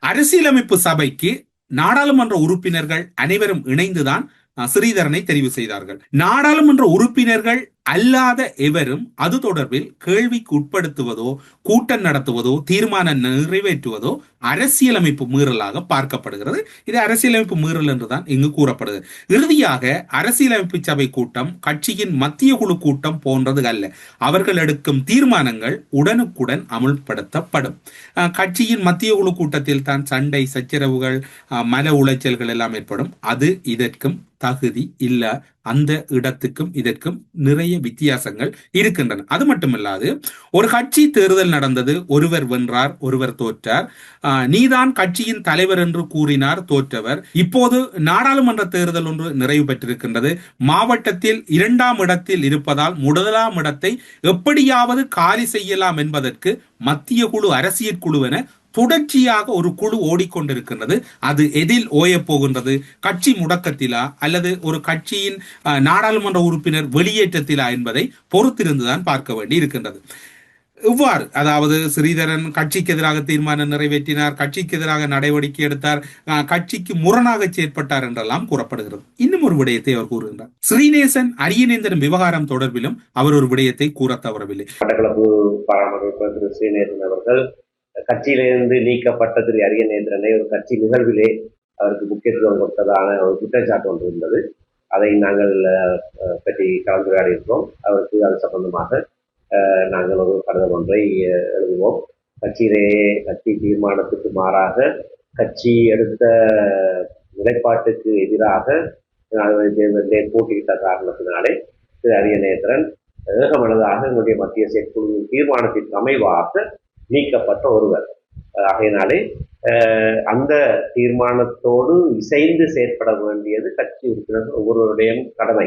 அரசியலமைப்பு சபைக்கு நாடாளுமன்ற உறுப்பினர்கள் அனைவரும் இணைந்துதான் ஸ்ரீதரனை தெரிவு செய்தார்கள். நாடாளுமன்ற உறுப்பினர்கள் அல்லாத எவரும் அது தொடர்பில் கேள்விக்கு உட்படுத்துவதோ, கூட்டம் நடத்துவதோ, தீர்மானம் நிறைவேற்றுவதோ அரசியலமைப்பு மீறலாக பார்க்கப்படுகிறது. இது அரசியலமைப்பு மீறல் என்றுதான் இங்கு கூறப்படுது. இறுதியாக அரசியலமைப்பு சபை கூட்டம் கட்சியின் மத்திய குழு கூட்டம் போன்றது அல்ல. அவர்கள் எடுக்கும் தீர்மானங்கள் உடனுக்குடன் அமுல்படுத்தப்படும். கட்சியின் மத்திய குழு கூட்டத்தில் தான் சண்டை, சச்சரவுகள், மன உளைச்சல்கள் எல்லாம் ஏற்படும். அது இதற்கும் தகுதி இல்ல. அந்த இடத்துக்கும் இதற்கும் நிறைய வித்தியாசங்கள் இருக்கின்றன. அது மட்டுமல்லாது, ஒரு கட்சி தேர்தல் நடந்தது, ஒருவர் வென்றார், ஒருவர் தோற்றார். நீதான் கட்சியின் தலைவர் என்று கூறினார் தோற்றவர். இப்போது நாடாளுமன்ற தேர்தல் ஒன்று நிறைவு பெற்றிருக்கின்றது. மாவட்டத்தில் 2ஆம் இடத்தில் இருப்பதால் முதலாம் இடத்தை எப்படியாவது காலி செய்யலாம் என்பதற்கு மத்திய குழு, அரசியல் குழுவென தொடர்ச்சியாக ஒரு குழு ஓடிக்கொண்டிருக்கின்றது. அது எதில் ஓயப் போகின்றது? கட்சி முடக்கத்திலா அல்லது ஒரு கட்சியின் நாடாளுமன்ற உறுப்பினர் வெளியேற்றத்திலா என்பதை பொறுத்திருந்துதான் பார்க்க வேண்டி இருக்கின்றது. இவ்வாறு, அதாவது ஸ்ரீதரன் கட்சிக்கு எதிராக தீர்மானம் நிறைவேற்றினார், கட்சிக்கு எதிராக நடவடிக்கை எடுத்தார், கட்சிக்கு முரணாக செயற்பட்டார் என்றெல்லாம் கூறப்படுகிறது. இன்னும் ஒரு விடயத்தை அவர் கூறுகின்றார். ஸ்ரீநேசன் அரியநேந்திரன் விவகாரம் தொடர்பிலும் அவர் ஒரு விடயத்தை கூற தவறவில்லை. மட்டக்களப்பு பாராளுமன்ற திரு ஸ்ரீநேசன் அவர்கள் கட்சியிலிருந்து நீக்கப்பட்ட திரு அரியநேந்திரனை ஒரு கட்சி நிகழ்விலே அவருக்கு முக்கியத்துவம் கொடுத்ததான ஒரு குற்றச்சாட்டு ஒன்று இருந்தது. அதை நாங்கள் பற்றி கலந்துரையாடி இருக்கிறோம். அவருக்கு அது சம்பந்தமாக நாங்கள் ஒரு கடிதம் ஒன்றை எழுதுவோம். கட்சி தீர்மானத்துக்கு மாறாக கட்சி எடுத்த நிலைப்பாட்டுக்கு எதிராக தேர்தலிலே போட்டியிட்ட காரணத்தினாலே திரு அரியநேந்திரன் ஏகமனதாக எங்களுடைய மத்திய செயற்குழுவின் தீர்மானத்திற்கு அமைவாக நீக்கப்பட்ட ஒருவர். ஆகையினாலே அந்த தீர்மானத்தோடு இசைந்து செயற்பட வேண்டியது கட்சி உறுப்பினர்கள் ஒவ்வொருவருடைய கடமை,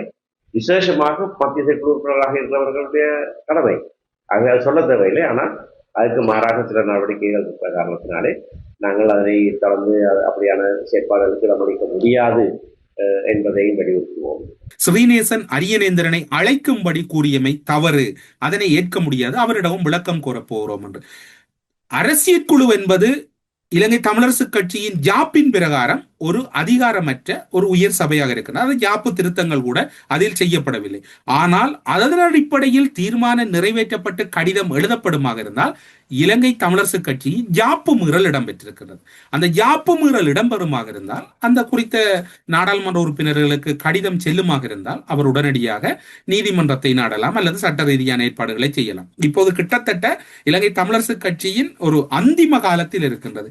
விசேஷமாக மத்திய செயற்குழு உறுப்பினர்களாக இருக்கிறவர்களுடைய கடமை. ஆக சொல்ல தேவையில்லை. ஆனால் அதுக்கு மாறாக சில நடவடிக்கைகள் இருக்கிற காரணத்தினாலே நாங்கள் அதனை தொடர்ந்து அப்படியான செயற்பாடுகளுக்கு இடமளிக்க முடியாது என்பதையும் வலியுறுத்துவோம். ஸ்ரீநேசன் அரியநேந்திரனை அழைக்கும்படி கூறியமை தவறு, அதனை ஏற்க முடியாது, அவரிடமும் விளக்கம் கோரப் போகிறோம் என்று. அரசியல் குழு என்பது இலங்கை தமிழரசு கட்சியின் ஜாப்பின் பிரகாரம் ஒரு அதிகாரமற்ற ஒரு உயர் சபையாக இருக்கிறது. அது ஜாப்பு திருத்தங்கள் கூட அதில் செய்யப்படவில்லை. ஆனால் அதன் அடிப்படையில் தீர்மானம் நிறைவேற்றப்பட்டு கடிதம் எழுதப்படுமாக இருந்தால் இலங்கை தமிழரசு கட்சியின் ஜாப்பு மீறல் இடம்பெற்றிருக்கிறது. அந்த ஜாப்பு மீறல் இடம்பெறுமாக இருந்தால் அந்த குறித்த நாடாளுமன்ற உறுப்பினர்களுக்கு கடிதம் செல்லுமாக இருந்தால் அவர் உடனடியாக நீதிமன்றத்தை நாடலாம் அல்லது சட்ட ரீதியான ஏற்பாடுகளை செய்யலாம். இப்போது கிட்டத்தட்ட இலங்கை தமிழரசு கட்சியின் ஒரு அந்திம காலத்தில் இருக்கின்றது.